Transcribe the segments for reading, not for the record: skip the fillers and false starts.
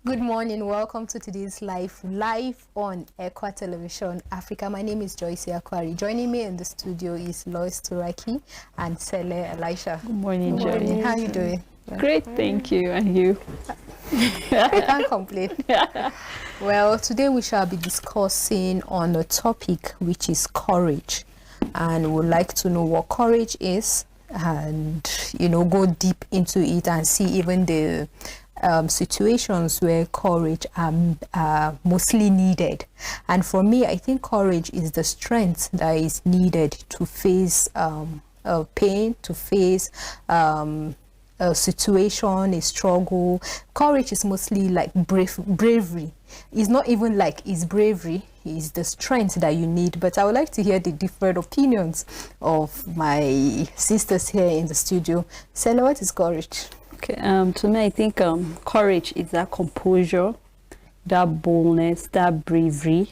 Good morning. Welcome to today's live on Equa Television Africa. My name is Joyce Akwari. Joining me in the studio is Lois Turaki and Sele Elisha. Good morning, Joyce. How are you doing? Great, thank you. And you? I can't complain. Well, today we shall be discussing on a topic which is courage, and we'd like to know what courage is, and go deep into it and see even the situations where courage are mostly needed. And for me, I think courage is the strength that is needed to face pain, to face a situation, a struggle. Courage is mostly like bravery. It's not even like it's bravery, it's the strength that you need. But I would like to hear the different opinions of my sisters here in the studio. Sela, what is courage? Okay, to me, I think courage is that composure, that boldness, that bravery,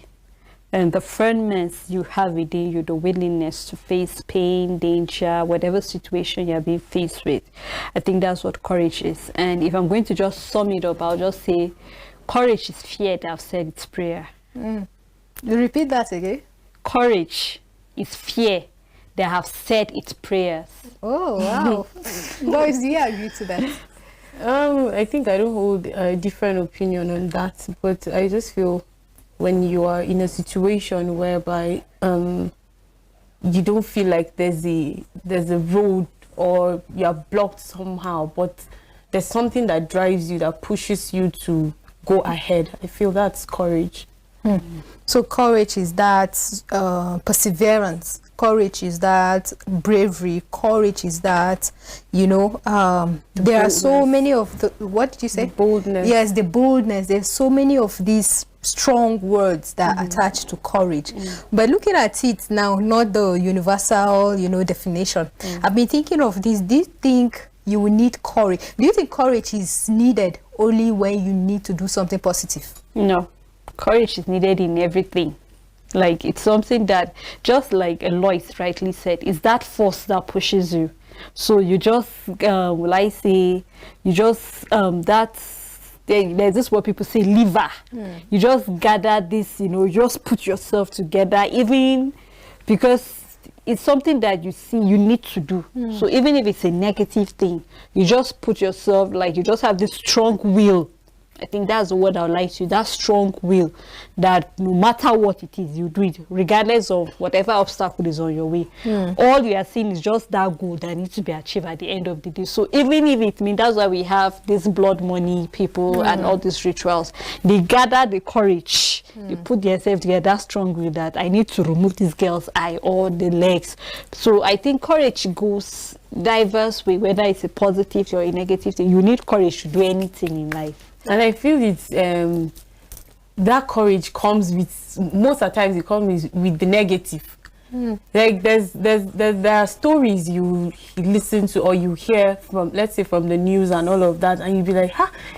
and the firmness you have within you, the willingness to face pain, danger, whatever situation you're being faced with. I think that's what courage is. And if I'm going to just sum it up, I'll just say courage is fear that have said its prayer. You repeat that again? Courage is fear that have said its prayers. Oh, wow. Boys, do you agree to that? I think I don't hold a different opinion on that, but I just feel when you are in a situation whereby you don't feel like there's a road or you're blocked somehow, but there's something that drives you, that pushes you to go ahead. I feel that's courage. So courage is that perseverance. Courage is that bravery. Courage is that, there are so many of the, what did you say? The boldness. Yes, the boldness. There's so many of these strong words that are attached to courage. But looking at it now, not the universal, definition. I've been thinking of this. Do you think you will need courage? Do you think courage is needed only when you need to do something positive? No. Courage is needed in everything. Like, it's something that, just like Lois rightly said, is that force that pushes you. So you just, there's this what people say, liver. You just gather this, you just put yourself together, even because it's something that you see you need to do. So even if it's a negative thing, you just put yourself, like, you just have this strong will. I think that's the word I would like to use, that strong will, that no matter what it is, you do it, regardless of whatever obstacle is on your way. All you are seeing is just that goal that needs to be achieved at the end of the day. So even if it means, that's why we have this blood money people and all these rituals, they gather the courage, they put themselves together, that strong will that I need to remove this girl's eye or the legs. So I think courage goes diverse way, whether it's a positive or a negative thing. You need courage to do anything in life. And I feel it's that courage comes with, most of the times it comes with the negative. Like there are stories you listen to or you hear from, let's say from the news and all of that, and you'll be like,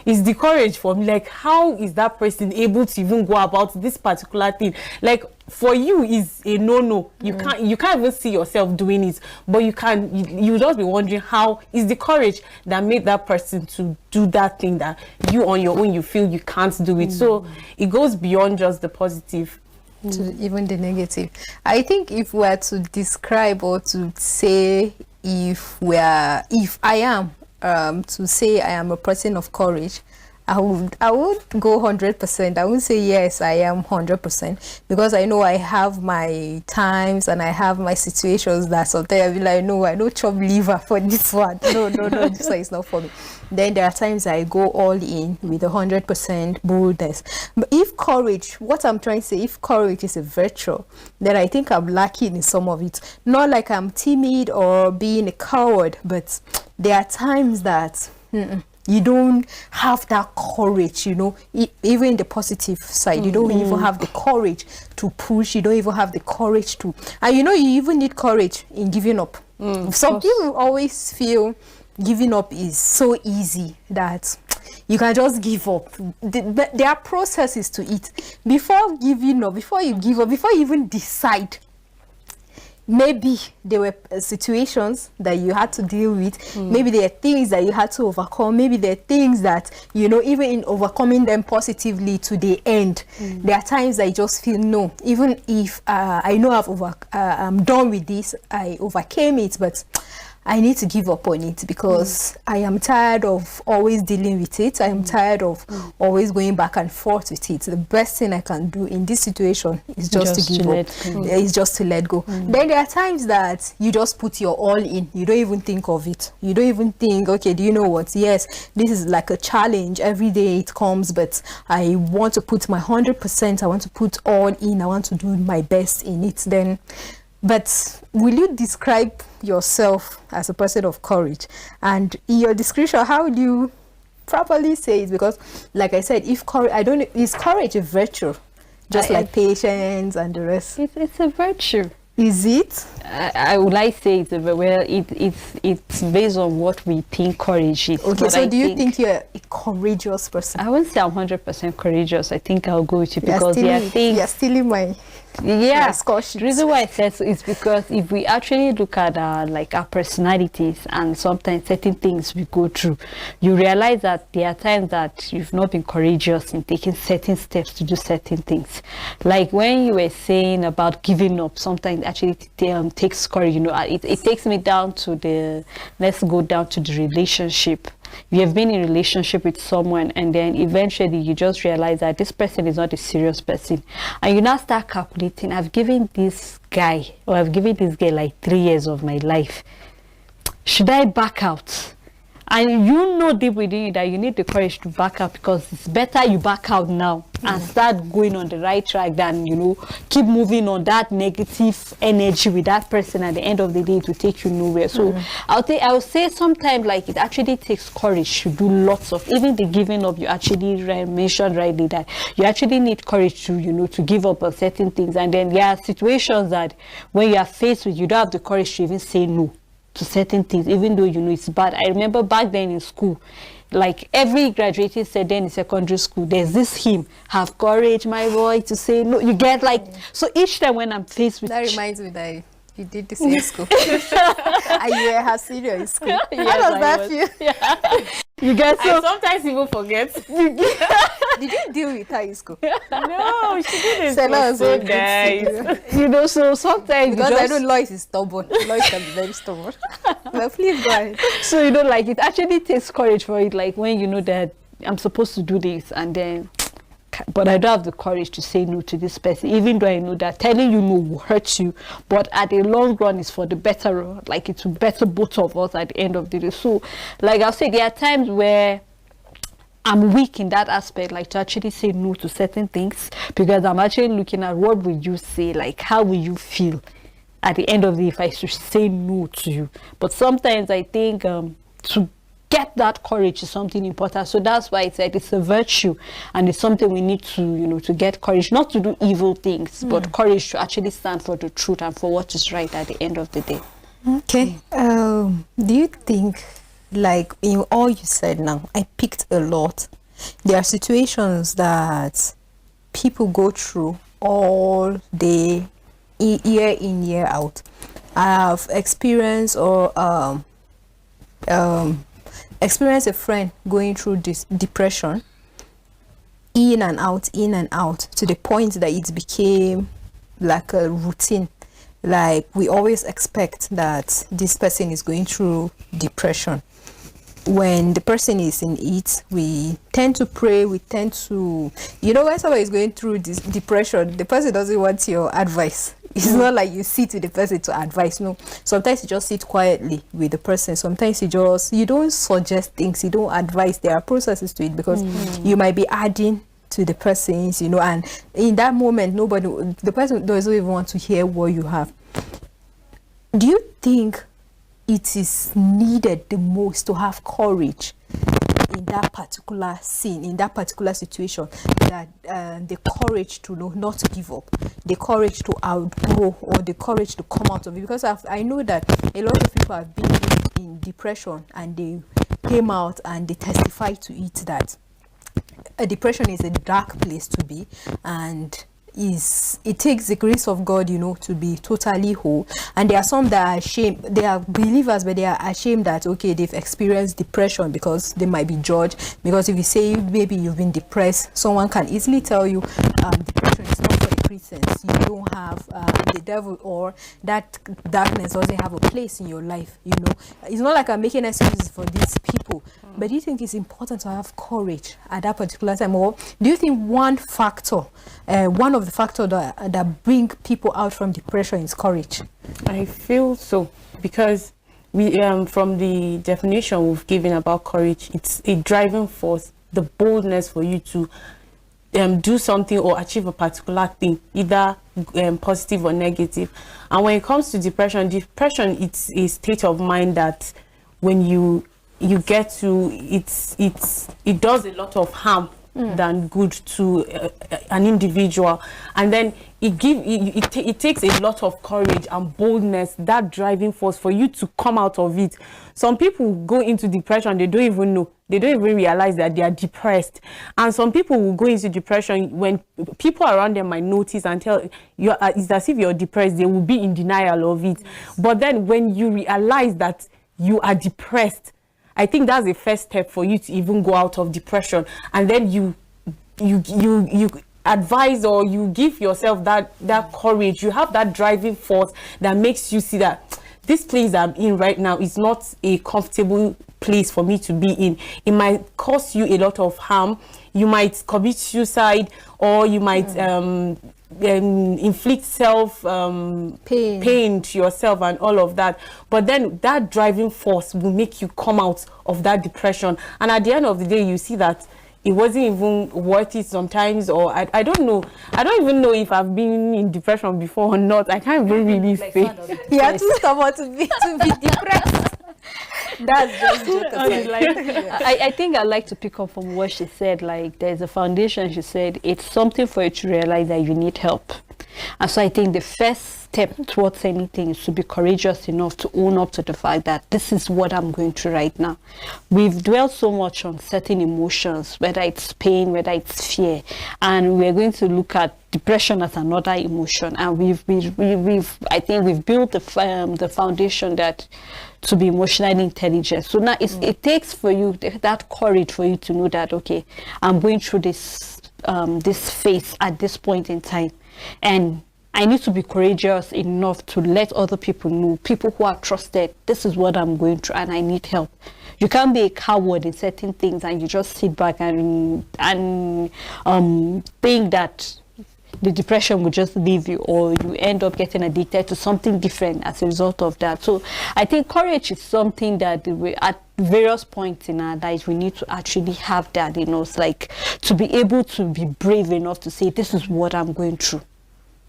is the courage for me? Like, how is that person able to even go about this particular thing? Like, for you is a no. You can't even see yourself doing it, but you just be wondering how is the courage that made that person to do that thing that you on your own you feel you can't do it. So it goes beyond just the positive to even the negative. I think if we are to describe or to say if I am to say I am a person of courage, I would go 100%. I would say yes, I am 100%, because I know I have my times and I have my situations that sometimes I'll be like, no, I don't chop liver for this one. No, this one is not for me. Then there are times I go all in with 100% boldness. But if courage, what I'm trying to say, if courage is a virtue, then I think I'm lacking in some of it. Not like I'm timid or being a coward, but there are times that you don't have that courage, even the positive side. You don't even have the courage to push. You don't even have the courage to, and you even need courage in giving up. Some people always feel giving up is so easy that you can just give up. There are processes to it. Before giving up, before you give up, before you even decide, maybe there were situations that you had to deal with. Maybe there are things that you had to overcome. Maybe there are things that, you know, even in overcoming them positively to the end, there are times I just feel, no, even if I know I'm done with this, I overcame it, but I need to give up on it because I am tired of always dealing with it. I am tired of always going back and forth with it. The best thing I can do in this situation is just to give up. It's just to let go. Then there are times that you just put your all in. You don't even think of it. You don't even think, okay, do you know what? Yes, this is like a challenge. Every day it comes, but I want to put my 100%. I want to put all in. I want to do my best in it. Then, but will you describe yourself as a person of courage? And in your description, how would you properly say it? Because like I said, if courage, is courage a virtue, just like patience and the rest? It's a virtue. Is it? I would like to say it's based on what we think courage is. Okay, so do you think you're a courageous person? I wouldn't say I'm 100% courageous. I think I'll go with you because there are things. You're stealing my the reason why I said so is because if we actually look at our personalities and sometimes certain things we go through, you realize that there are times that you've not been courageous in taking certain steps to do certain things. Like when you were saying about giving up, sometimes actually takes courage. You know, it takes me down to let's go down to the relationship. You have been in a relationship with someone and then eventually you just realize that this person is not a serious person, and you now start calculating, I've given this guy or I've given this girl like 3 years of my life. Should I back out? And you know deep within you that you need the courage to back out, because it's better you back out now and start going on the right track than, you know, keep moving on that negative energy with that person. At the end of the day, it will take you nowhere. So I would say sometimes like it actually takes courage to do lots of, even the giving up. You actually mentioned rightly that you actually need courage to, you know, to give up on certain things. And then there are situations that when you are faced with, you don't have the courage to even say no to certain things, even though you know it's bad. I remember back then in school, like every graduating said then in secondary school, there's this hymn, have courage my boy to say no. You get like, so each time when I'm faced with that reminds me that you did this in school. And you were her senior in school. How does that feel? Yeah. You get, so I sometimes even forget. Did you deal with her in school? No, she didn't. Stella So nice. you know, so sometimes because I know Lois is stubborn. Lois can be very stubborn. But please go ahead. So you know, like it actually takes courage for it. Like when you know that I'm supposed to do this, and then, but I don't have the courage to say no to this person, even though I know that telling you no will hurt you, but at the long run is for the better. Like it will better both of us at the end of the day. So, like I'll say, there are times where I'm weak in that aspect, like to actually say no to certain things, because I'm actually looking at what will you say, like how will you feel at the end of the day if I should say no to you. But sometimes I think to get that courage is something important. So that's why I said it's a virtue, and it's something we need to, you know, to get courage, not to do evil things, but courage to actually stand for the truth and for what is right at the end of the day. Okay. Do you think, like in all you said now, I picked a lot. There are situations that people go through all day, year in, year out. I have experienced experienced a friend going through this depression, in and out, to the point that it became like a routine. Like we always expect that this person is going through depression. When the person is in it, we tend to pray, we tend to, you know, when somebody is going through this depression, the person doesn't want your advice. It's not like you sit with the person to advise. No, sometimes you just sit quietly with the person. Sometimes you don't suggest things, you don't advise. There are processes to it, because you might be adding to the person's, you know, and in that moment, the person doesn't even want to hear what you have. Do you think it is needed the most to have courage in that particular scene, in that particular situation, that the courage to not to give up, the courage to outgrow, or the courage to come out of it? Because I know that a lot of people have been in depression and they came out and they testify to it that a depression is a dark place to be, and it takes the grace of God, you know, to be totally whole. And there are some that are ashamed, they are believers, but they are ashamed that, okay, they've experienced depression because they might be judged. Because if you say maybe you've been depressed, someone can easily tell you depression is not for the Christians. You don't have the devil, or that darkness doesn't have a place in your life, you know. It's not like I'm making excuses for these people, but do you think it's important to have courage at that particular time? Or do you think one of the factors that bring people out from depression is courage? I feel so, because we from the definition we've given about courage, it's a driving force, the boldness for you to do something or achieve a particular thing, either positive or negative. And when it comes to depression, it's a state of mind that when you get to it does a lot of harm than good to an individual. And then it takes a lot of courage and boldness, that driving force for you to come out of it. Some people go into depression, they don't even know, they don't even realize that they are depressed. And some people will go into depression when people around them might notice and tell you, it's as if you're depressed, they will be in denial of it. But then when you realize that you are depressed, I think that's the first step for you to even go out of depression. And then you advise, or you give yourself that courage. You have that driving force that makes you see that this place I'm in right now is not a comfortable place for me to be in. It might cause you a lot of harm. You might commit suicide, or you might inflict pain to yourself and all of that. But then that driving force will make you come out of that depression. And at the end of the day, you see that it wasn't even worth it sometimes, or I don't know. I don't even know if I've been in depression before or not. I can't even really say. You have to stop to be depressed. That's just I think I'd like to pick up from what she said. Like, there's a foundation. She said it's something for you to realize that you need help. And so I think the first step towards anything is to be courageous enough to own up to the fact that this is what I'm going through right now. We've dwelt so much on certain emotions, whether it's pain, whether it's fear, and we're going to look at depression as another emotion. And I think we've built the foundation that to be emotionally intelligent. So now it takes for you that courage for you to know that, okay, I'm going through this phase at this point in time, and I need to be courageous enough to let other people know, people who are trusted, this is what I'm going through and I need help. You can't be a coward in certain things and you just sit back and think that the depression will just leave you, or you end up getting addicted to something different as a result of that. So I think courage is something that we, at various points in our lives, we need to actually have that in us, like to be able to be brave enough to say, this is what I'm going through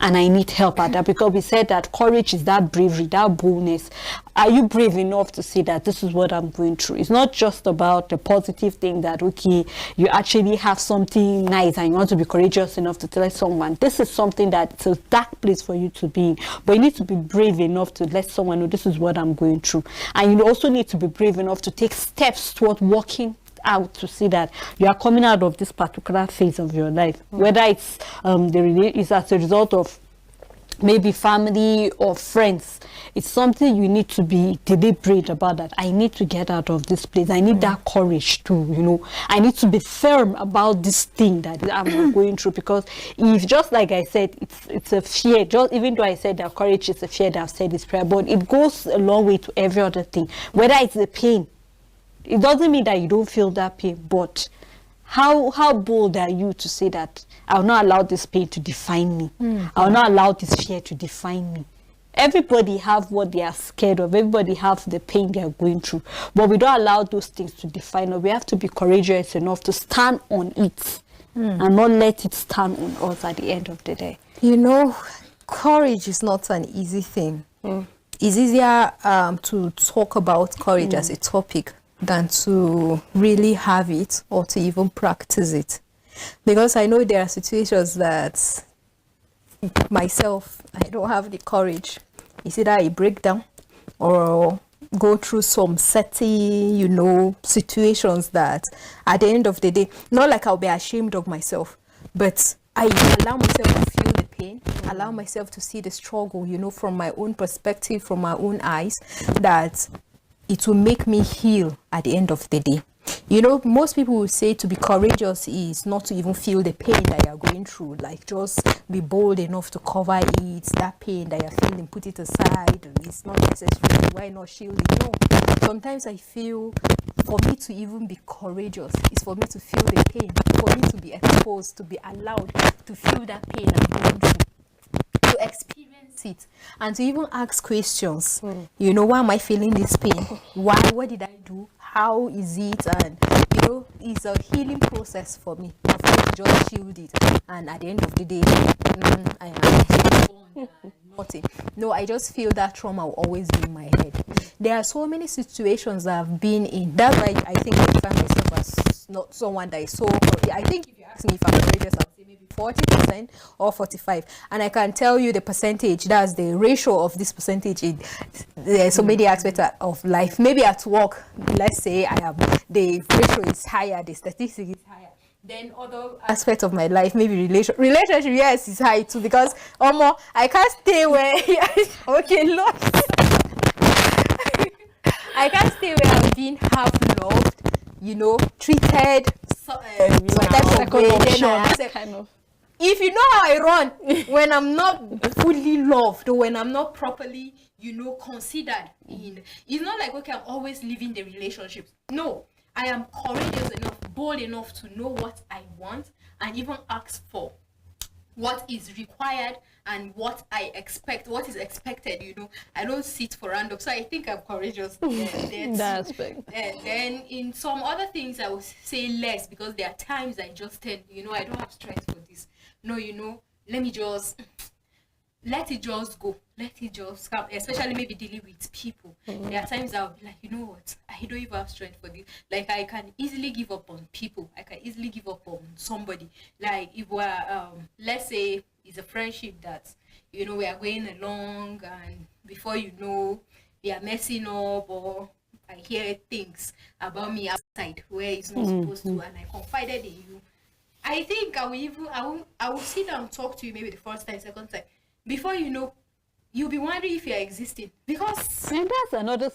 and I need help at that, because we said that courage is that bravery, that boldness. Are you brave enough to say that this is what I'm going through? It's not just about the positive thing that, okay, you actually have something nice and you want to be courageous enough to tell someone, this is something that's a dark place for you to be in. But you need to be brave enough to let someone know, this is what I'm going through. And you also need to be brave enough to take steps toward walking out to see that you are coming out of this particular phase of your life, whether it's it's as a result of maybe family or friends. It's something you need to be deliberate about, that I need to get out of this place. I need that courage to, I need to be firm about this thing that I'm going through, because if, just like I said, it's a fear. Just even though I said that courage is a fear, that I've said this prayer, but it goes a long way to every other thing, whether it's the pain. It doesn't mean that you don't feel that pain, but how bold are you to say that I will not allow this pain to define me? I will not allow this fear to define me. Everybody have what they are scared of. Everybody have the pain they are going through. But we don't allow those things to define us. We have to be courageous enough to stand on it and not let it stand on us at the end of the day. Courage is not an easy thing. It's easier to talk about courage as a topic than to really have it or to even practice it. Because I know there are situations that myself, I don't have the courage. It's either I break down or go through some certain, situations that at the end of the day, not like I'll be ashamed of myself, but I allow myself to feel the pain, allow myself to see the struggle, you know, from my own perspective, from my own eyes, that it will make me heal at the end of the day. You know, most people will say to be courageous is not to even feel the pain that you're going through, like just be bold enough to cover it, that pain that you're feeling, put it aside, it's not necessary, why not shield it? No, sometimes I feel for me to even be courageous is for me to feel the pain, for me to be exposed, to be allowed to feel that pain I'm going through, to experience it, and to even ask questions. You know, why am I feeling this pain? Why? What did I do? How is it? And you know, it's a healing process for me. For me to just shield it, and at the end of the day, I am nothing. No, I just feel that trauma will always be in my head. There are so many situations that I've been in. That's why I think I find myself as not someone that is so. I think if you ask me if I'm courageous, I'll say maybe 40% or 45, and I can tell you the percentage. That's the ratio of this percentage in there's so many aspects of life. Maybe at work, let's say the ratio is higher, the statistic is higher. Then other aspects of my life, maybe relationship, yes, is high too, because I can't stay where okay, Lord. I can't stay where I'm being half loved, you know, treated some type of way. Kind of. If you know how I run, when I'm not fully loved or when I'm not properly, you know, considered in, it's not like, okay, I'm always leaving the relationships. No, I am courageous enough, bold enough to know what I want and even ask for what is required and what I expect, what is expected, you know. I don't sit for random. So I think I'm courageous in that aspect. Then in some other things, I would say less, because there are times I just tend, you know, I don't have strength for this. No, you know, let it just go. Let it just come, especially maybe dealing with people. There are times I'll be like, you know what, I don't even have strength for this. Like, I can easily give up on people. I can easily give up on somebody. Like, if we're, let's say it's a friendship that, you know, we are going along, and before you know, we are messing up, or I hear things about me outside where it's not supposed to, and I confided in you. I think I will sit down and talk to you maybe the first time, second time. Before you know, you'll be wondering if you're existing, because and that's another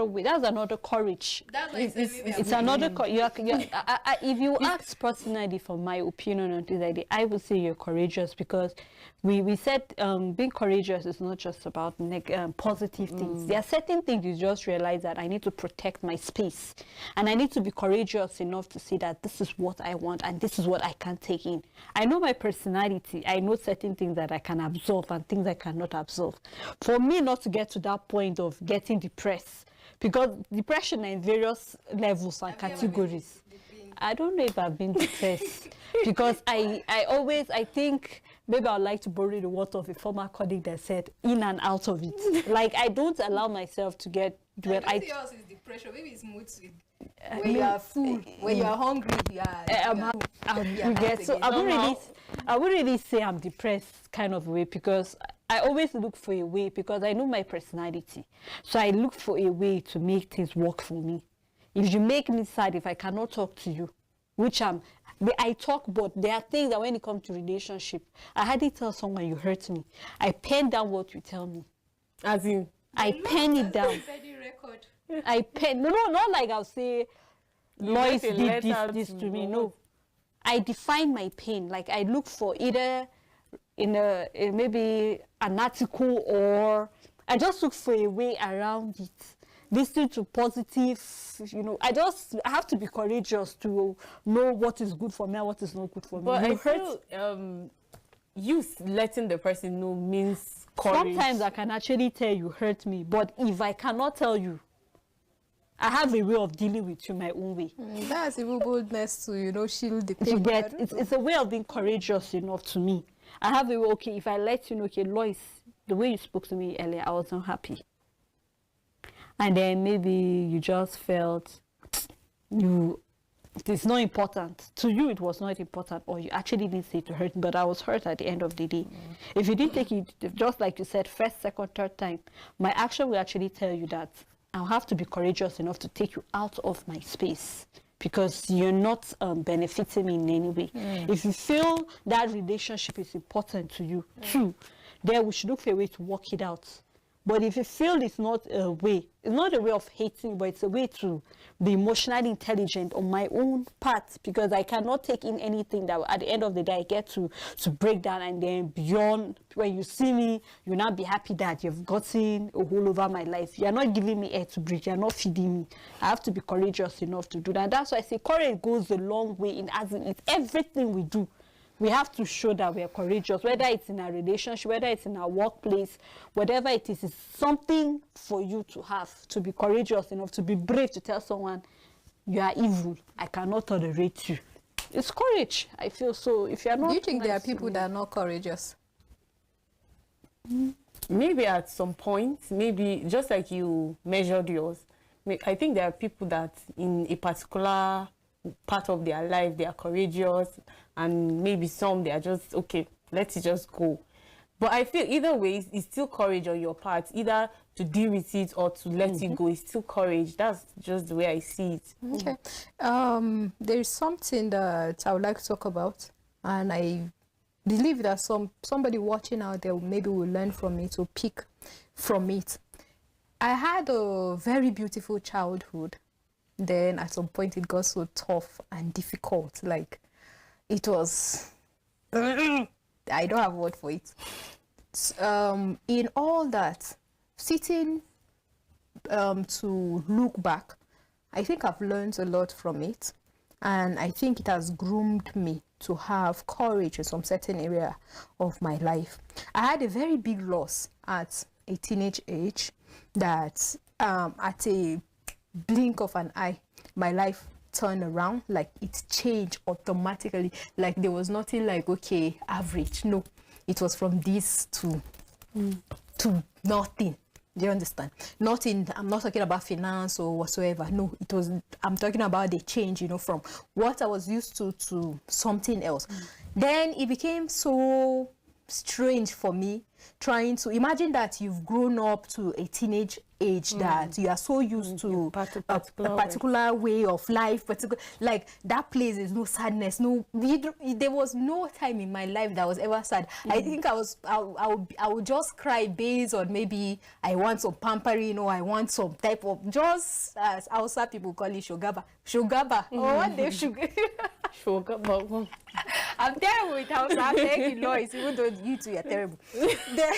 way. That's another courage. It's another if you ask personally, for my opinion on this idea, I would say you're courageous, because we said being courageous is not just about positive things. There are certain things you just realize that I need to protect my space, and I need to be courageous enough to see that this is what I want and this is what I can take in. I know my personality. I know certain things that I can absorb and things I cannot absorb. For me not to get to that point of getting depressed, because depression is in various levels and categories. I don't know if I've been depressed because I think maybe I'd like to borrow the word of a former colleague that said in and out of it. Like, I don't allow myself to get yours is depression. Maybe it's mood swing. When you are full, when you are hungry, so I wouldn't really say I'm depressed kind of way, because I always look for a way, because I know my personality. So I look for a way to make things work for me. If you make me sad, if I cannot talk to you, which I talk, but there are things that when it comes to relationship, I hardly tell someone you hurt me. I pen down what you tell me. As in? I pen it down. I pen, no, not like I'll say, Lois did this to me. No. I define my pain. Like, I look for either in maybe an article, or I just look for a way around it. Listen to positive, you know. I have to be courageous to know what is good for me and what is not good for me. But I feel you letting the person know means courage. Sometimes I can actually tell you hurt me, but if I cannot tell you, I have a way of dealing with you my own way. That's even boldness to, you know, shield the pain. It's a way of being courageous enough to me. I have a way, okay, if I let you know, okay, Lois, the way you spoke to me earlier, I wasn't happy. And then maybe you just felt it's not important. To you, it was not important, or you actually didn't say it to hurt me, but I was hurt at the end of the day. If you didn't take it, just like you said, first, second, third time, my action will actually tell you that I'll have to be courageous enough to take you out of my space, because you're not benefiting me in any way. If you feel that relationship is important to you too, then we should look for a way to work it out. But if you feel it's not a way of hating, but it's a way to be emotionally intelligent on my own part, because I cannot take in anything that at the end of the day I get to break down, and then beyond, when you see me, you'll not be happy that you've gotten a hole over my life. You're not giving me air to breathe. You're not feeding me. I have to be courageous enough to do that. That's why I say courage goes a long way in, as in, it's everything we do. We have to show that we are courageous, whether it's in our relationship, whether it's in our workplace, whatever it is, it's something for you to have, to be courageous enough, to be brave, to tell someone, you are evil, I cannot tolerate you. It's courage, I feel. So if you're not... Do you think there are people that are not courageous? Maybe at some point, maybe just like you measured yours, I think there are people that in a particular part of their life they are courageous, and maybe some they are just okay, let it just go. But I feel either way it's still courage on your part, either to deal with it or to let it go. It's still courage. That's just the way I see it. Okay. There's something that I would like to talk about, and I believe that somebody watching out there maybe will learn from it or pick from it. I had a very beautiful childhood. Then at some point it got so tough and difficult. Like, it was I don't have a word for it. In all that, sitting to look back, I think I've learned a lot from it, and I think it has groomed me to have courage in some certain area of my life. I had a very big loss at a teenage age that at a blink of an eye, my life turned around. Like, it changed automatically. Like, there was nothing like, okay, average. No, it was from this to nothing. Do you understand? Nothing. I'm not talking about finance or whatsoever. No, it was, I'm talking about the change, you know, from what I was used to something else. Then it became so strange for me, trying to imagine that you've grown up to a teenage age, that you are so used to a particular way of life, like that place is no sadness, no, there was no time in my life that was ever sad. I think I would just cry based on maybe I want some pampering, or I want some type of, just as outside people call it shugaba or what they sugar. I'm terrible with house. I'm taking noise, even though you two are terrible. Then,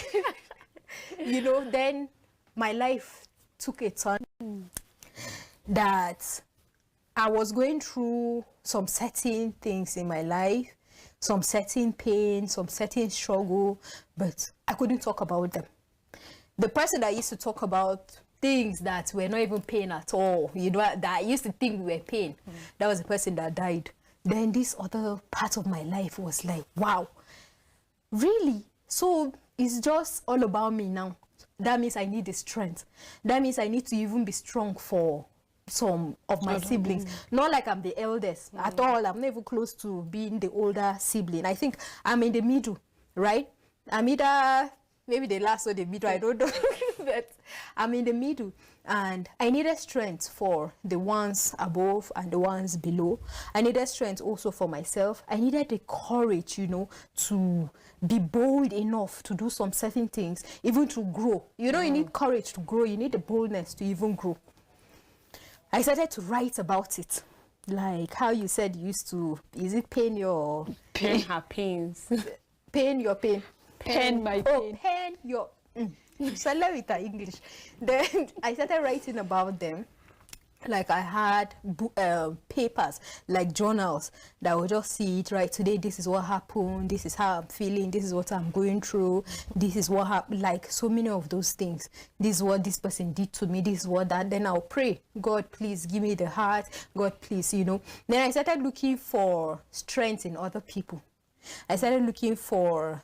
you know, then my life took a turn that I was going through some certain things in my life, some certain pain, some certain struggle, but I couldn't talk about them. The person that used to talk about things that were not even pain at all, you know, that I used to think were pain, that was the person that died. Then this other part of my life was like, wow, really? So it's just all about me now. That means I need the strength. That means I need to even be strong for some of my siblings. Not like I'm the eldest at all. I'm never close to being the older sibling. I think I'm in the middle, right? I'm either maybe the last or the middle, I don't know. But I'm in the middle, and I needed strength for the ones above and the ones below. I needed strength also for myself. I needed the courage, you know, to be bold enough to do some certain things, even to grow. You know, you need courage to grow. You need the boldness to even grow. I started to write about it, like how you said you used to. Is it pain your pain? Her pains. Pain your pain. Pen my pain. Oh, pain your. So I love it in English. Then I started writing about them. Like, I had papers, like journals, that would just see it, right? Today, this is what happened. This is how I'm feeling. This is what I'm going through. This is what happened. Like, so many of those things. This is what this person did to me. This is what that. Then I'll pray, God, please give me the heart. God, please, you know. Then I started looking for strength in other people. I started looking for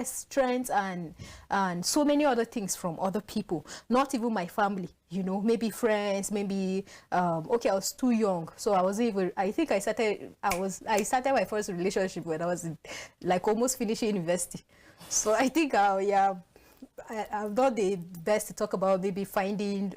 strength and so many other things from other people, not even my family, you know, maybe friends, maybe okay, I was too young, so I was even, I think I started my first relationship when I was in, like, almost finishing university. So I think I'm not the best to talk about maybe finding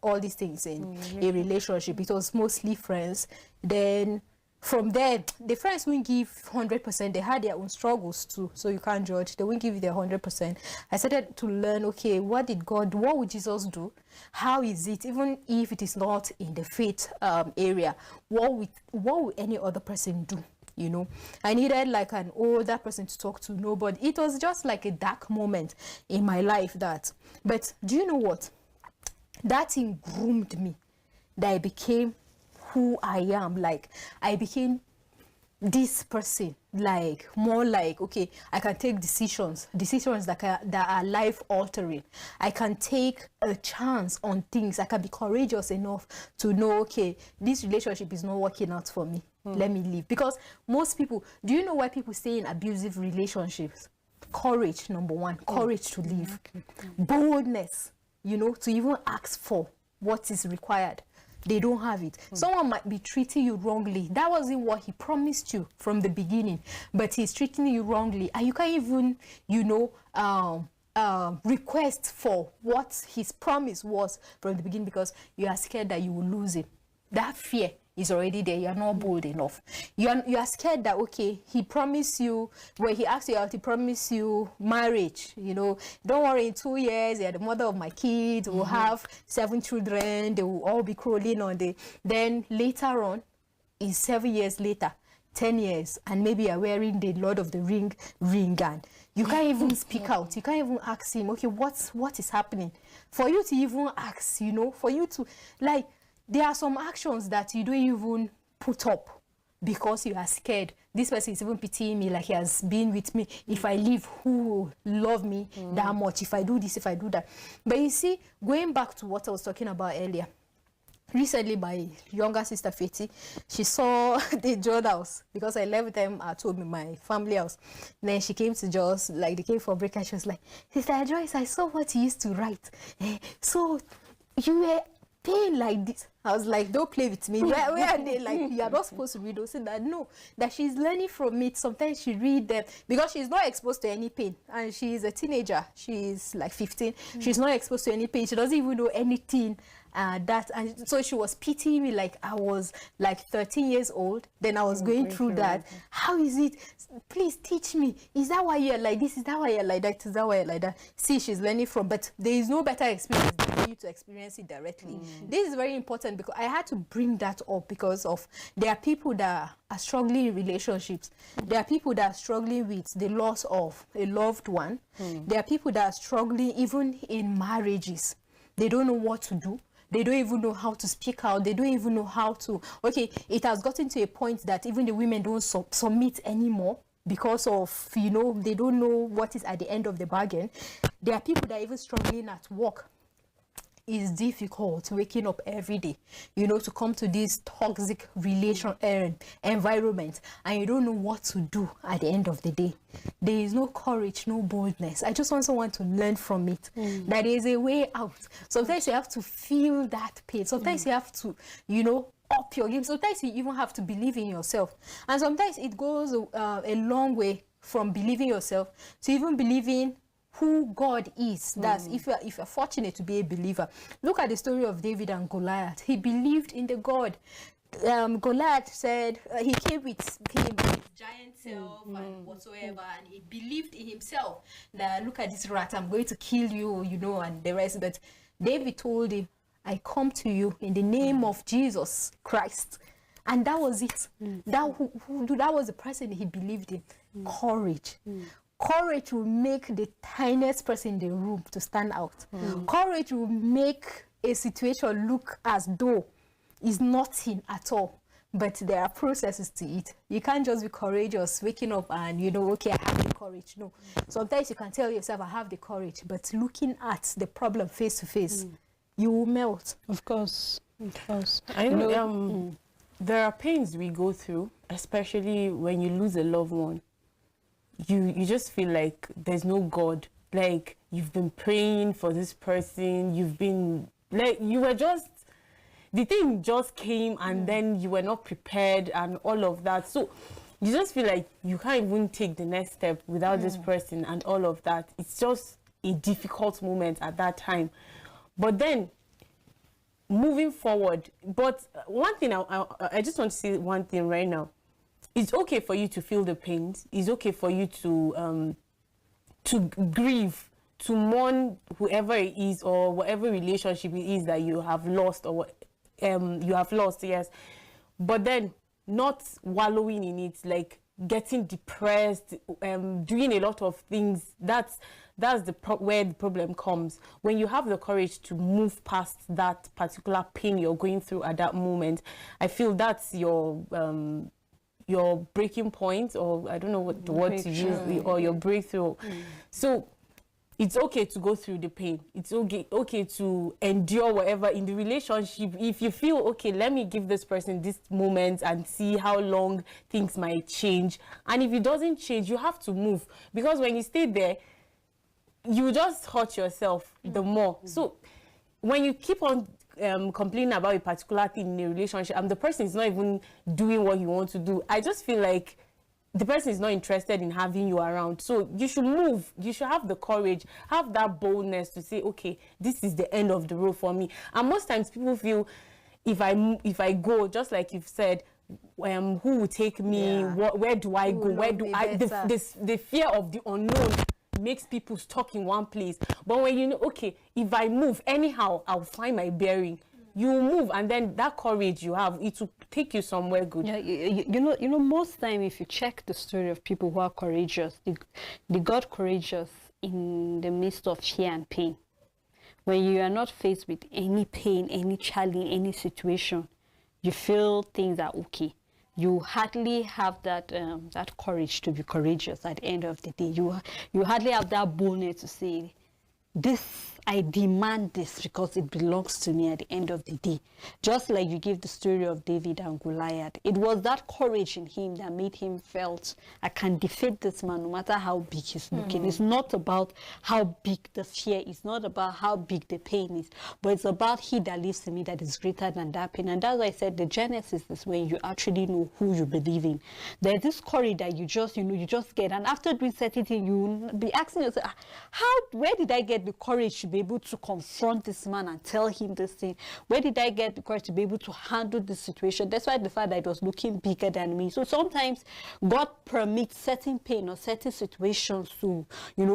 all these things in a relationship. It was mostly friends. Then from there, the friends won't give 100%. They had their own struggles too, so you can't judge. They won't give you their 100%. I started to learn, okay, what did God do? What would Jesus do? How is it, even if it is not in the faith area, what would any other person do? You know, I needed like an older person to talk to. Nobody. It was just like a dark moment in my life. That, but do you know what? That thing groomed me, that I became who I am. Like, I became this person, like more like, okay, I can take decisions that are life altering. I can take a chance on things. I can be courageous enough to know, okay, this relationship is not working out for me. Let me leave. Because most people, do you know why people stay in abusive relationships? Courage, number one. Courage to leave. Boldness, you know, to even ask for what is required. They don't have it. Someone might be treating you wrongly. That wasn't what he promised you from the beginning, but he's treating you wrongly, and you can't even, you know, request for what his promise was from the beginning, because you are scared that you will lose him. That fear is already there. You are not bold enough. You are scared that, okay, he promised you, when he asked you out, he promised you marriage. You know, don't worry, in 2 years, you're the mother of my kids. We'll have 7 children. They will all be crawling on the. Then later on, is 7 years later, 10 years, and maybe you're wearing the Lord of the Ring and you can't even speak out. You can't even ask him, okay, what is happening? For you to even ask, you know, for you to, like, there are some actions that you don't even put up because you are scared. This person is even pitying me, like he has been with me. If I leave, who will love me that much? If I do this, if I do that. But you see, going back to what I was talking about earlier, recently my younger sister Feti, she saw the Joy house, because I left them at home in my family house. Then she came to Jos, like they came for break, and she was like, Sister Joyce, I saw what you used to write. So you were paying like this. I was like, don't play with me. Where are they? Like, you are not supposed to read those. That no, that she's learning from it. Sometimes she read them because she's not exposed to any pain, and she's a teenager. She's like 15. She's not exposed to any pain. She doesn't even know anything. And so she was pitying me like I was like 13 years old. Then I was going through that. How is it? Please teach me. Is that why you're like this? Is that why you're like that? Is that why you're like that? See, she's learning from, but there is no better experience than for you to experience it directly. This is very important, because I had to bring that up, because of there are people that are struggling in relationships. There are people that are struggling with the loss of a loved one. There are people that are struggling even in marriages. They don't know what to do. They don't even know how to speak out. They don't even know how to. Okay, it has gotten to a point that even the women don't submit anymore, because of, you know, they don't know what is at the end of the bargain. There are people that are even struggling at work. It's difficult waking up every day, you know, to come to this toxic environment, and you don't know what to do at the end of the day. There is no courage, no boldness. I just want someone to learn from it, that there is a way out. Sometimes you have to feel that pain. Sometimes you have to, you know, up your game. Sometimes you even have to believe in yourself, and sometimes it goes a long way from believing yourself to even believing who God is. That's if you're fortunate to be a believer. Look at the story of David and Goliath. He believed in the God. Goliath said he came with his giant self and whatsoever, and he believed in himself that, look at this rat, I'm going to kill you, you know, and the rest. But David told him, I come to you in the name of Jesus Christ. And that was it. That was the person he believed in. Courage. Courage will make the tiniest person in the room to stand out. Courage will make a situation look as though it's nothing at all. But there are processes to it. You can't just be courageous, waking up and, you know, okay, I have the courage. No. Sometimes you can tell yourself, I have the courage. But looking at the problem face to face, you will melt. Of course. Of course. I know there are pains we go through, especially when you lose a loved one. You just feel like there's no God. Like, you've been praying for this person, you've been like, you were just, the thing just came, and then you were not prepared and all of that. So you just feel like you can't even take the next step without this person and all of that. It's just a difficult moment at that time. But then moving forward, but one thing I just want to say one thing right now. It's okay for you to feel the pain. It's okay for you to grieve, to mourn whoever it is or whatever relationship it is that you have lost, or you have lost, yes. But then not wallowing in it, like getting depressed, doing a lot of things. That's where the problem comes. When you have the courage to move past that particular pain you're going through at that moment, I feel that's your breaking point, or I don't know what the word to use, or your breakthrough. So it's okay to go through the pain. It's okay to endure whatever in the relationship. If you feel, okay, let me give this person this moment and see how long things might change. And if it doesn't change, you have to move. Because when you stay there, you just hurt yourself the more. So when you keep on complaining about a particular thing in a relationship and the person is not even doing what you want to do, I just feel like the person is not interested in having you around. So you should move. You should have the courage, have that boldness to say, okay, this is the end of the road for me. And most times people feel, if I go, just like you've said, who will take me? Yeah. Where do I go? Where do I? The fear of the unknown makes people stuck in one place. But when you know, okay, if I move anyhow, I'll find my bearing. You move, and then that courage you have, it will take you somewhere good. Yeah, you know, most time if you check the story of people who are courageous, they got courageous in the midst of fear and pain. When you are not faced with any pain, any challenge, any situation, you feel things are okay. You hardly have that that courage to be courageous at the end of the day. You hardly have that boldness to say, this, I demand this because it belongs to me at the end of the day. Just like you give the story of David and Goliath. It was that courage in him that made him felt, I can defeat this man no matter how big he's looking. It's not about how big the fear is, not about how big the pain is, but it's about he that lives in me that is greater than that pain. And that's why I said the genesis is when you actually know who you believe in. There's this courage that you just get, and after doing certain things, you be asking yourself, where did I get the courage to be able to confront this man and tell him this thing? Where did I get the courage to be able to handle this situation? That's why the fact that it was looking bigger than me. So sometimes God permits certain pain or certain situations to,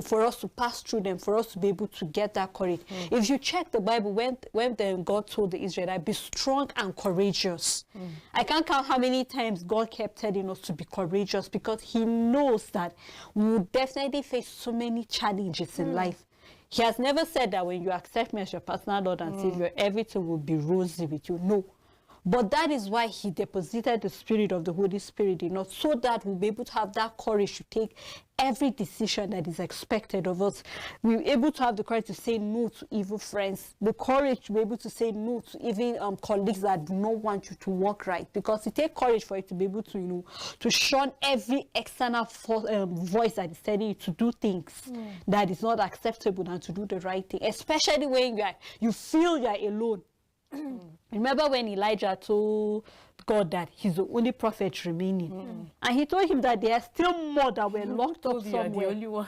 for us to pass through them, for us to be able to get that courage. If you check the Bible, when God told the Israelites, be strong and courageous. I can't count how many times God kept telling us to be courageous, because he knows that we will definitely face so many challenges in life. He has never said that when you accept me as your personal Lord and Savior, everything will be rosy with you. No. But that is why he deposited the Spirit of the Holy Spirit in us, so that we'll be able to have that courage to take every decision that is expected of us. We're able to have the courage to say no to evil friends, the courage to be able to say no to even colleagues that do not want you to work right, because it takes courage for you to be able to, to shun every external voice that is telling you to do things that is not acceptable and to do the right thing, especially when you feel you are alone. Remember when Elijah told God that he's the only prophet remaining, and he told him that there are still more that were locked up somewhere. The only one.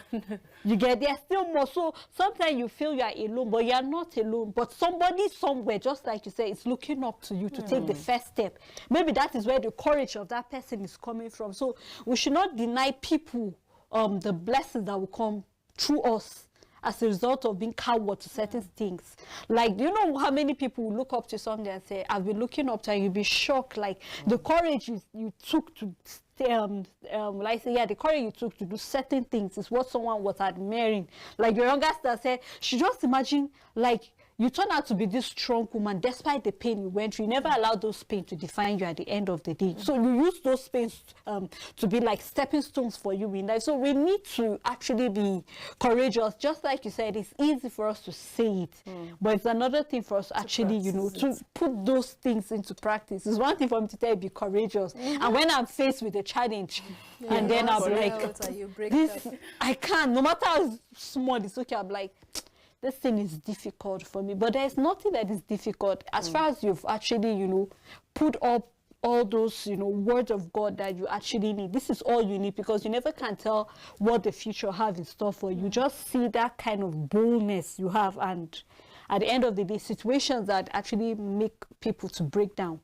You get, there are still more. So sometimes you feel you are alone, but you are not alone. But somebody somewhere, just like you say, is looking up to you to take the first step. Maybe that is where the courage of that person is coming from. So we should not deny people the blessings that will come through us as a result of being coward to certain things. Like, do you know how many people will look up to somebody and say, I've been looking up to, and you'll be shocked, like the courage you took to the courage you took to do certain things is what someone was admiring. Like your younger sister said, she just imagine, like, you turn out to be this strong woman despite the pain you went through. You never allowed those pains to define you at the end of the day. So you use those pains to be like stepping stones for you in life. So we need to actually be courageous. Just like you said, it's easy for us to say it, but it's another thing for us actually, to put those things into practice. It's one thing for me to tell you, be courageous. And when I'm faced with a challenge, and then I'm like, this, I can't, no matter how small, it's okay. I'm like, this thing is difficult for me, but there's nothing that is difficult as far as you've actually, put up all those, you know, words of God that you actually need. This is all you need, because you never can tell what the future have in store for you. Just see that kind of boldness you have, and at the end of the day, situations that actually make people to break down,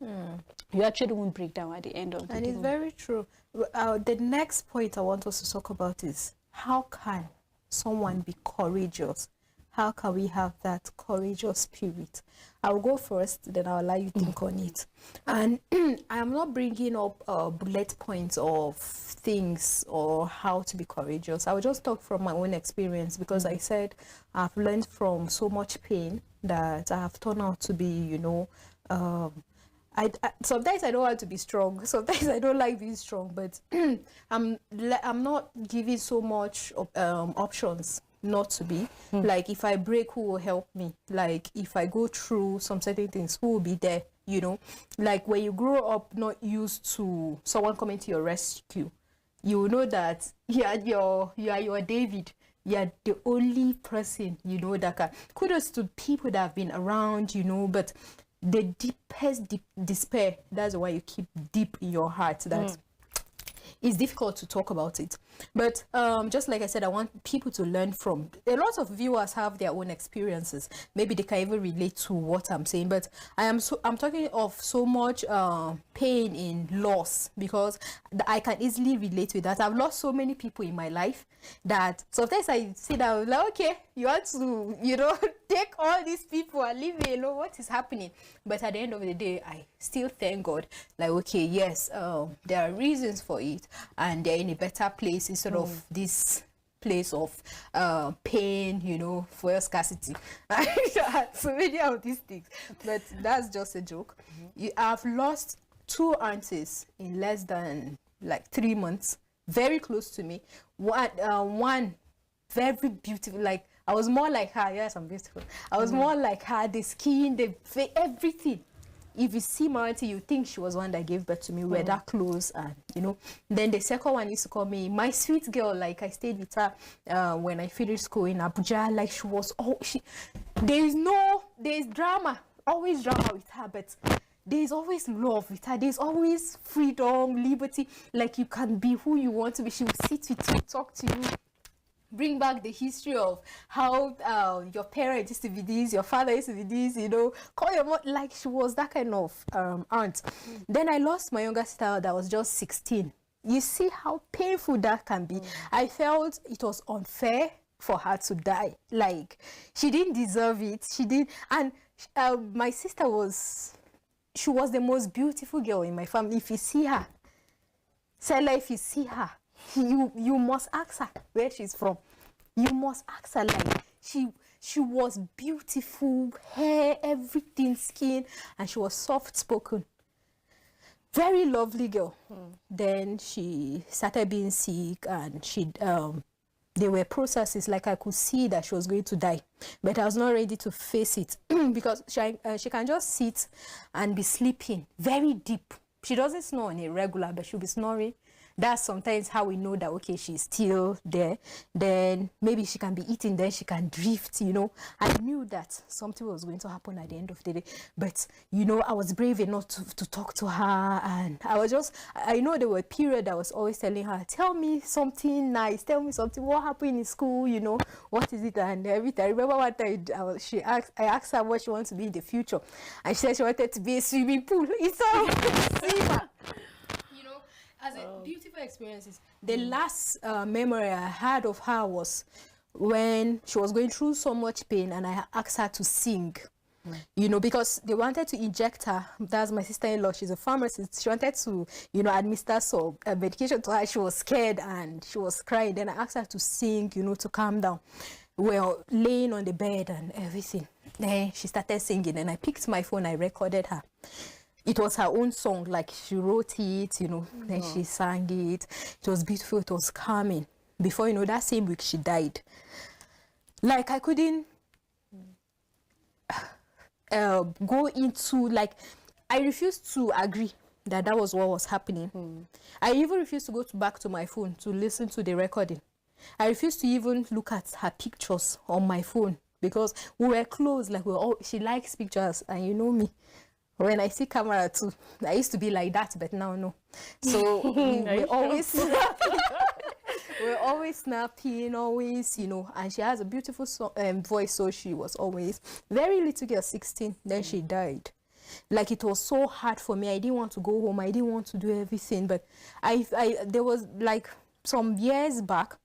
you actually won't break down at the end of the day. And it's very true. The next point I want us to talk about is, how can someone be courageous? How can we have that courageous spirit? I'll go first, then I'll allow you to think on it. And I'm not bringing up bullet points of things or how to be courageous. I will just talk from my own experience, because I said I've learned from so much pain that I have turned out to be, you know, I sometimes I don't want to be strong. Sometimes I don't like being strong, but I'm not giving so much options not to be. Like, if I break, who will help me? Like, if I go through some certain things, who will be there? You know, like when you grow up not used to someone coming to your rescue, you will know that you are your David. You are the only person, you know, that can. Kudos to people that have been around, you know, but the deepest despair, that's why you keep deep in your heart, that it's difficult to talk about it. But just like I said, I want people to learn from. A lot of viewers have their own experiences. Maybe they can even relate to what I'm saying. But I'm talking of so much pain in loss, because I can easily relate with that. I've lost so many people in my life that sometimes I sit down like, okay, you want to, you know, take all these people and leave me alone. What is happening? But at the end of the day, I still thank God. Like, okay, yes, there are reasons for it, and they're in a better place instead of this place of pain, you know, fuel scarcity. So many of these things, but that's just a joke. I've lost 2 aunties in less than like 3 months, very close to me. One very beautiful, like I was more like her. Yes, I'm beautiful. I was more like her, the skin, the face, everything. If you see my auntie, you think she was one that gave birth to me. We're that close, and you know. Then the second one used to call me my sweet girl. Like, I stayed with her when I finished school in Abuja. Like, she was there's drama, always drama with her, but there's always love with her. There's always freedom, liberty. Like, you can be who you want to be. She will sit with you, talk to you, bring back the history of how your parents used to be this, your father used to be this, you know, call your mom. Like, she was that kind of aunt. Then I lost my younger sister that was just 16. You see how painful that can be. I felt it was unfair for her to die. Like, she didn't deserve it. She did. And my sister was the most beautiful girl in my family. If you see her, Sela, if you see her, you must ask her where she's from. You must ask her. Like, she was beautiful, hair, everything, skin, and she was soft spoken, very lovely girl. Then she started being sick, and there were processes, like I could see that she was going to die, but I was not ready to face it because she can just sit and be sleeping very deep. She doesn't snore on a regular, but she'll be snoring. That's sometimes how we know that, okay, she's still there. Then maybe she can be eating, then she can drift, you know. I knew that something was going to happen at the end of the day. But, you know, I was brave enough to talk to her. And I know there were periods I was always telling her, tell me something nice, tell me something, what happened in school, you know, what is it? And everything. I remember one time I asked her what she wants to be in the future. And she said she wanted to be a swimming pool. It's all swimmer. As a beautiful experiences. The last memory I had of her was when she was going through so much pain, and I asked her to sing. You know, because they wanted to inject her. That's my sister-in-law. She's a pharmacist. She wanted to, you know, administer some medication to her. She was scared and she was crying. Then I asked her to sing, you know, to calm down. We were laying on the bed and everything. Then she started singing, and I picked my phone. I recorded her. It was her own song, like she wrote it, you know, then she sang it. It was beautiful, it was calming. Before, you know, that same week she died. Like, I couldn't go into, like, I refused to agree that was what was happening. I even refused to go back to my phone to listen to the recording. I refused to even look at her pictures on my phone, because we were close, like she likes pictures, and you know me. When I see camera too, I used to be like that, but now no. So we're always we're always snapping, always, and she has a beautiful voice, so she was always very little girl, 16, then she died. Like, it was so hard for me. I didn't want to go home. I didn't want to do everything, but there was like some years back,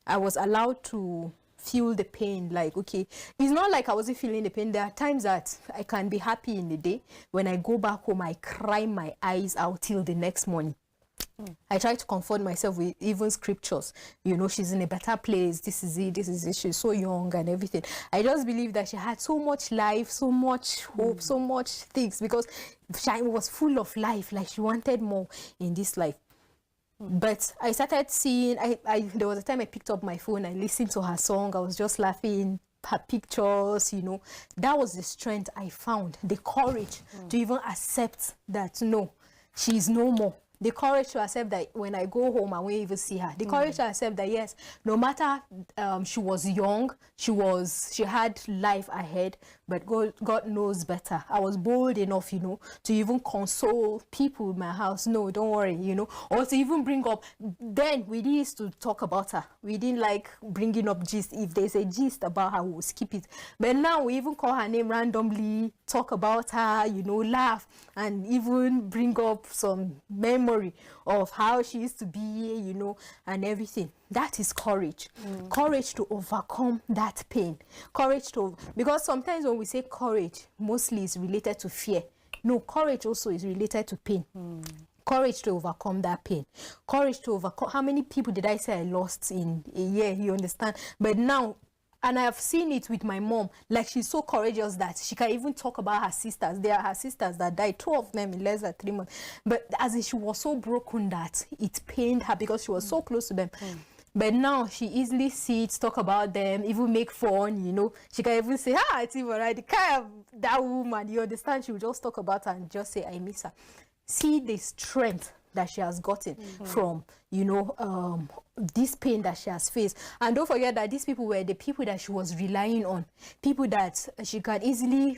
I was allowed to feel the pain. Like, okay, it's not like I wasn't feeling the pain. There are times that I can be happy in the day. When I go back home, I cry my eyes out till the next morning. I try to comfort myself with even scriptures. She's in a better place. This is it. She's so young and everything. I just believe that she had so much life, so much hope, so much things, because she was full of life. Like, she wanted more in this life. But I started seeing, there was a time I picked up my phone, I listened to her song, I was just laughing, her pictures, That was the strength I found, the courage to even accept that, no, she's no more. The courage to accept that when I go home, I won't even see her. The courage to accept that, yes, no matter she was young, she had life ahead, but God knows better. I was bold enough, to even console people in my house. No, don't worry, or to even bring up. Then we used to talk about her. We didn't like bringing up gist. If there's a gist about her, we'll skip it. But now we even call her name randomly, talk about her, laugh, and even bring up some memory of how she used to be, and everything. That is courage. Courage to overcome that pain. Because sometimes when we say courage, mostly is related to fear. No, courage also is related to pain. Courage to overcome that pain. Courage to overcome. How many people did I say I lost in a year? You understand? But now, and I have seen it with my mom. Like, she's so courageous that she can even talk about her sisters. There are her sisters that died, 2 of them in less than 3 months. But as in, she was so broken that it pained her because she was so close to them. But now she easily sits, talk about them, even make fun, She can even say, it's even right. The kind of that woman, you understand? She will just talk about her and just say, I miss her. See the strength that she has gotten from, this pain that she has faced. And don't forget that these people were the people that she was relying on, people that she can easily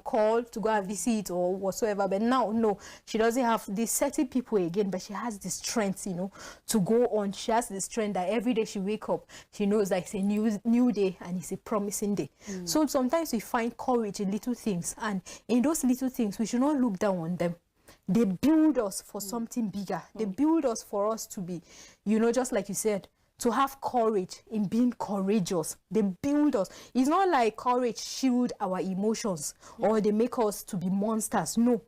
call to go and visit or whatsoever. But now, no, she doesn't have these certain people again, but she has the strength, to go on. She has the strength that every day she wake up, she knows that it's a new day and it's a promising day. So sometimes we find courage in little things, and in those little things, we should not look down on them. They build us for something bigger. They build us for us to be, just like you said, to have courage in being courageous. They build us. It's not like courage shield our emotions or they make us to be monsters. No.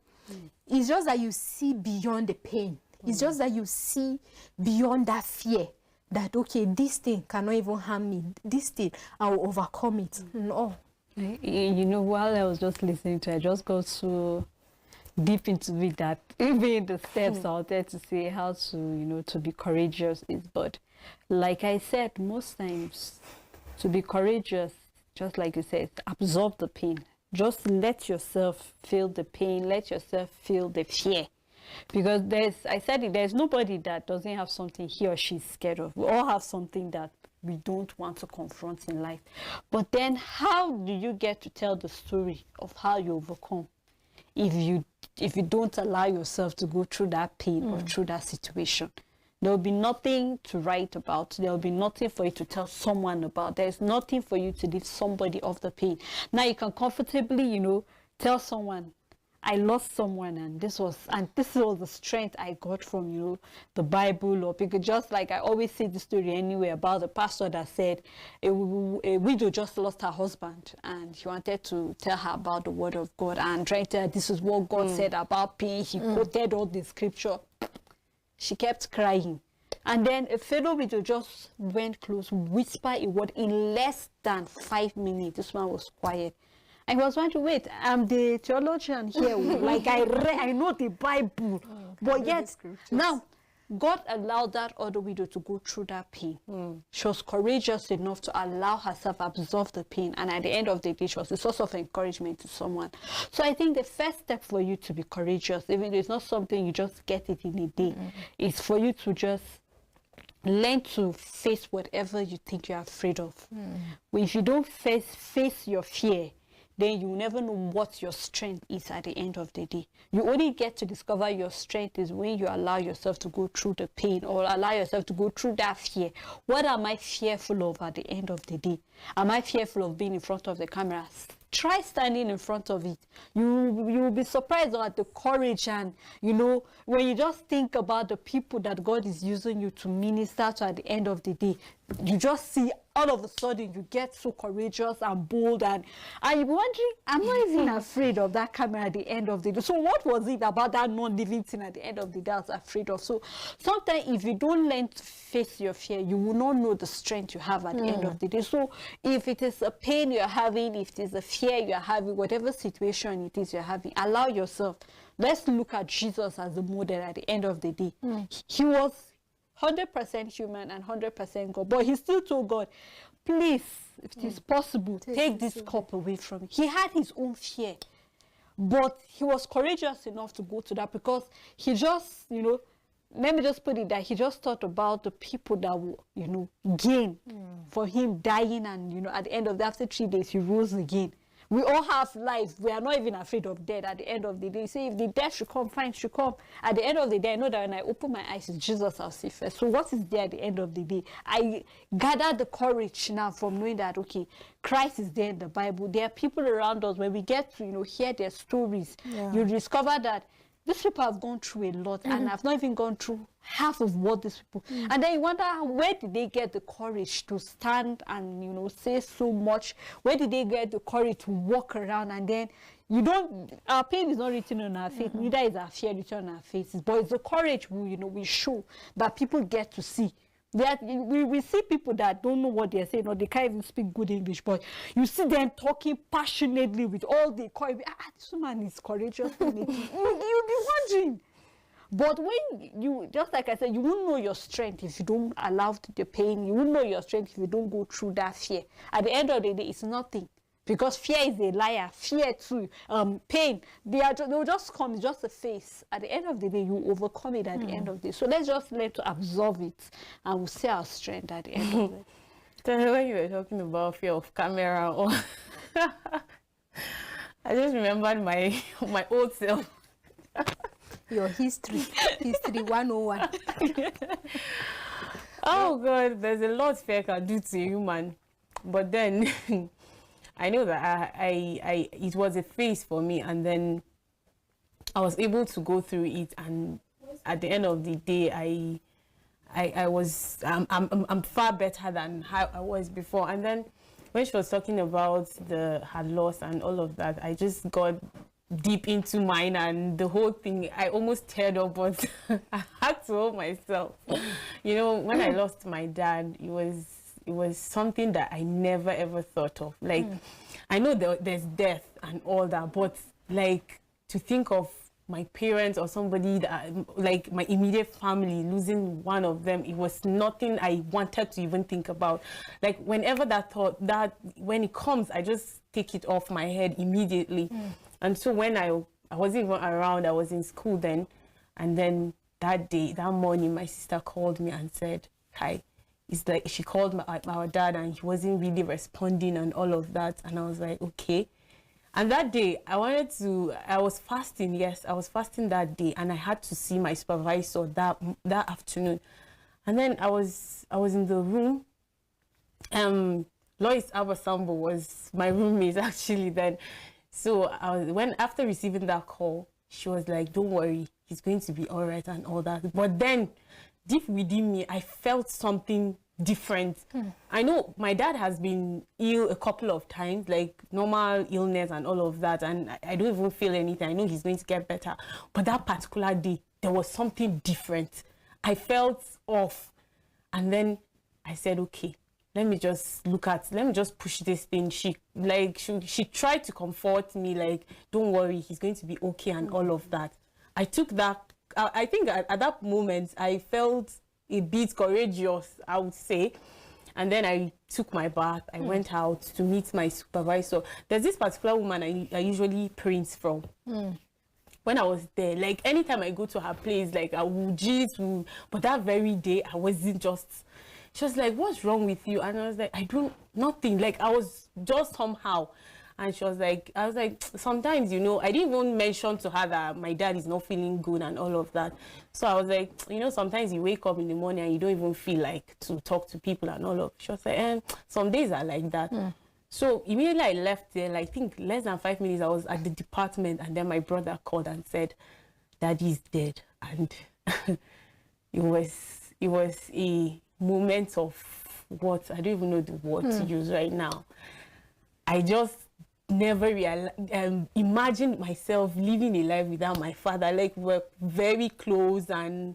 It's just that you see beyond the pain. It's just that you see beyond that fear. That, okay, this thing cannot even harm me. This thing, I will overcome it. No. While I was just listening to it, I just got so deep into it that even the steps out there to say how to to be courageous is, but like I said, most times to be courageous, just like you said, absorb the pain. Just let yourself feel the pain, let yourself feel the fear, because there's nobody that doesn't have something he or she's scared of. We all have something that we don't want to confront in life. But then how do you get to tell the story of how you overcome if you don't allow yourself to go through that pain or through that situation? There will be nothing to write about. There will be nothing for you to tell someone about. There's nothing for you to leave somebody of the pain. Now you can comfortably, tell someone, I lost someone, and this was the strength I got from, the Bible, or because just like I always say the story anyway about the pastor that said a widow just lost her husband and she wanted to tell her about the word of God and trying to tell her this is what God said about pain. He quoted all the scripture. She kept crying. And then a fellow widow just went close, whispered a word in less than 5 minutes. This man was quiet. I was wondering, wait, I'm the theologian here. Like I know the Bible. But yet, now, God allowed that other widow to go through that pain. She was courageous enough to allow herself absorb the pain. And at the end of the day, she was a source of encouragement to someone. So I think the first step for you to be courageous, even though it's not something you just get it in a day, is for you to just learn to face whatever you think you're afraid of. If you don't face your fear, then you will never know what your strength is at the end of the day. You only get to discover your strength is when you allow yourself to go through the pain or allow yourself to go through that fear. What am I fearful of at the end of the day? Am I fearful of being in front of the camera? Try standing in front of it. You will be surprised at the courage, and when you just think about the people that God is using you to minister to at the end of the day, you just see all of a sudden you get so courageous and bold, and you're wondering, I'm not even afraid of that camera at the end of the day. So what was it about that non-living thing at the end of the day I was afraid of? So sometimes if you don't learn to face your fear, you will not know the strength you have at the end of the day. So if it is a pain you're having, if it is a fear you're having, whatever situation it is you're having, allow yourself. Let's look at Jesus as a model at the end of the day. He was 100% human and 100% God, but he still told God, please, if it is possible, take this cup away from me. He had his own fear, but he was courageous enough to go to that, because he just, let me just put it that he just thought about the people that will, gain for him dying, and, at the end of that, after 3 days, he rose again. We all have life. We are not even afraid of death at the end of the day. Say, if the death should come, fine, should come. At the end of the day, I know that when I open my eyes, it's Jesus I'll see first. So what is there at the end of the day? I gather the courage now from knowing that, okay, Christ is there in the Bible. There are people around us. When we get to, hear their stories, you discover that these people have gone through a lot, and I've not even gone through half of what these people. And then you wonder, where did they get the courage to stand and say so much? Where did they get the courage to walk around? And then our pain is not written on our face, neither is our fear written on our faces, but it's the courage we show that people get to see. We see people that don't know what they're saying, or they can't even speak good English, but you see them talking passionately with all the courage. This woman is courageous. You'll be wondering. But when you, just like I said, you won't know your strength if you don't allow the pain. You won't know your strength if you don't go through that fear. At the end of the day, it's nothing. Because fear is a liar. Fear too, pain, they'll just come. It's just a face. At the end of the day, you overcome it at the end of the day. So let's just learn to absorb it, and we'll see our strength at the end of it. So when you were talking about fear of camera, I just remembered my old self. Your history 101. Oh God, there's a lot fear can do to a human, but then I know that it was a phase for me, and then I was able to go through it, and at the end of the day, I'm far better than how I was before. And then when she was talking about her loss and all of that, I just got deep into mine, and the whole thing, I almost teared up, but I had to hold myself. When I lost my dad, it was something that I never ever thought of. Like, I know there's death and all that, but like, to think of my parents or somebody that, like my immediate family, losing one of them, it was nothing I wanted to even think about. Like, whenever when it comes, I just take it off my head immediately. And so when I wasn't even around, I was in school then, and then that morning, my sister called me and said, hi. It's like she called our dad, and he wasn't really responding and all of that. And I was like, okay. And that day, I was fasting. Yes, I was fasting that day, and I had to see my supervisor that afternoon. And then I was in the room. Lois Abasambo was my roommate actually then. So after receiving that call, she was like, don't worry, he's going to be all right and all that. But then deep within me, I felt something different. I know my dad has been ill a couple of times, like normal illness and all of that, and I don't even feel anything. I know he's going to get better. But that particular day, there was something different. I felt off. And then I said, okay, let me just push this thing. She tried to comfort me, like, don't worry, he's going to be okay and all of that. I took that. I think at that moment, I felt a bit courageous, I would say. And then I took my bath. I went out to meet my supervisor. There's this particular woman I usually print from. When I was there, like, anytime I go to her place, like, I would but that very day, I wasn't just... She was like, what's wrong with you? And I was like, nothing. Like, I was just somehow. And she was like, I was like, sometimes, you know, I didn't even mention to her that my dad is not feeling good and all of that. So I was like, you know, sometimes you wake up in the morning and you don't even feel like to talk to people and all of. She was like, some days are like that. So immediately I left there, like, I think less than 5 minutes, I was at the department, and then my brother called and said, Daddy's dead. And it was a moment of what, I don't even know the word to use right now. I just never imagined myself living a life without my father. Like, we're very close, and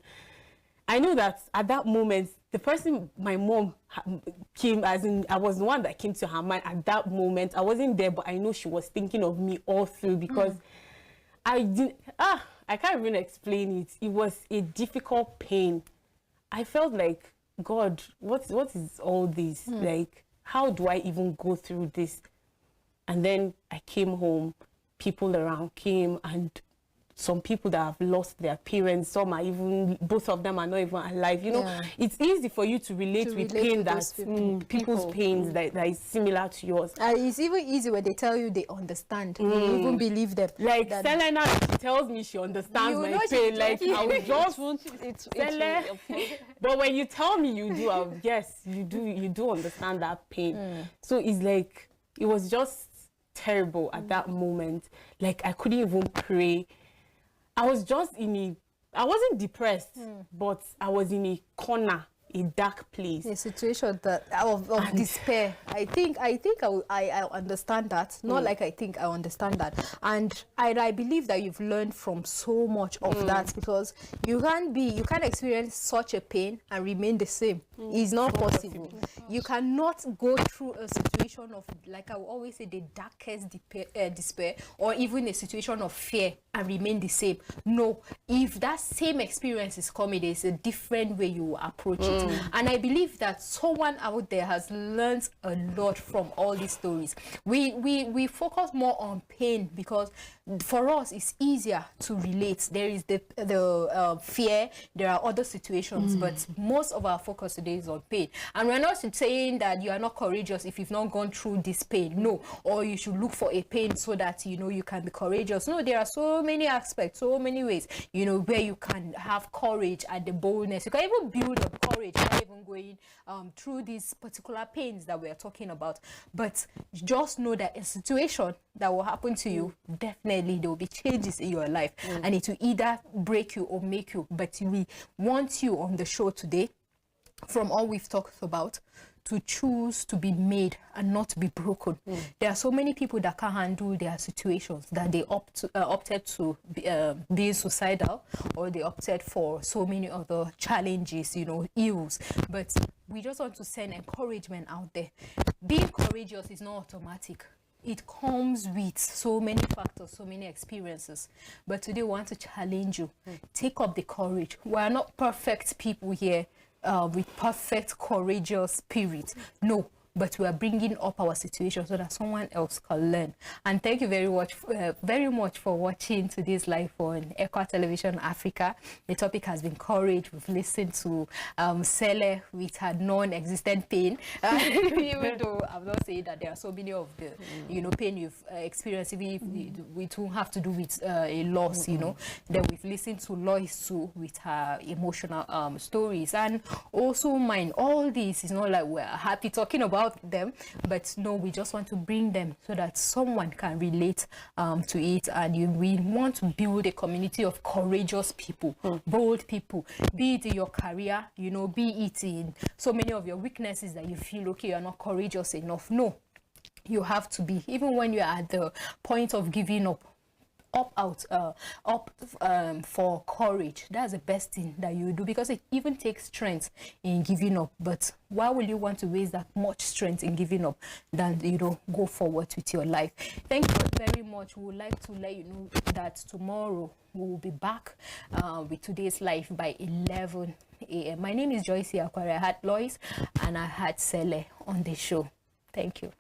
I know that at that moment, the person, my mom came, as in, I was the one that came to her mind at that moment. I wasn't there, but I know she was thinking of me all through, because I can't even explain it. It was a difficult pain. I felt like, God, what is all this? Like, how do I even go through this? And then I came home, people around came, and some people that have lost their parents, some are even, both of them are not even alive. You know, it's easy for you to relate with pain, that people's pains that is similar to yours. It's even easy when they tell you they understand. You even believe them. Like, Selena, she tells me she understands my pain. Like, I would just, but when you tell me you do, yes, you do understand that pain. So it's like, it was just terrible at that moment. Like, I couldn't even pray. I was just I wasn't depressed, but I was in a corner, a dark place. A situation that of despair. I think I understand that. Not like I think I understand that. And I believe that you've learned from so much of that, because you can't experience such a pain and remain the same. It's not possible. You cannot go through a situation of, like I will always say, the darkest despair, or even a situation of fear and remain the same. No, if that same experience is coming, there's a different way you approach it. And I believe that someone out there has learned a lot from all these stories. We focus more on pain because for us it's easier to relate. There is the fear, there are other situations, but most of our focus today is on pain. And we're not saying that you are not courageous if you've not gone through this pain, no, or you should look for a pain so that you can be courageous. No, there are so many aspects, so many ways where you can have courage and the boldness. You can even build up courage by even going through these particular pains that we are talking about. But just know that a situation that will happen to you, definitely there will be changes in your life, and it will either break you or make you. But we want you on the show today, from all we've talked about, to choose to be made and not to be broken. There are so many people that can't handle their situations that they opted to be suicidal, or they opted for so many other challenges, ills. But we just want to send encouragement out there. Being courageous is not automatic. It comes with so many factors, so many experiences. But today we want to challenge you. Take up the courage. We are not perfect people here with perfect, courageous spirit. No, but we are bringing up our situation so that someone else can learn. And thank you very much for watching today's live on Equa Television Africa. The topic has been courage. We've listened to Sele with her non-existent pain. Even though I'm not saying that there are so many of the pain you've experienced, even if it will have to do with a loss. Then we've listened to Lois too with her emotional stories, and also mine. All this is not like we're happy talking about them, but no, we just want to bring them so that someone can relate to it. And we want to build a community of courageous people, bold people, be it in your career, be it in so many of your weaknesses that you feel, okay, you're not courageous enough. No, you have to be, even when you're at the point of giving up for courage. That's the best thing that you do, because it even takes strength in giving up. But why will you want to waste that much strength in giving up than go forward with your life? Thank you very much. We would like to let you know that tomorrow we will be back with today's live by 11 a.m. My name is Joyce Aquari. I had Lois and I had Sele on the show. Thank you.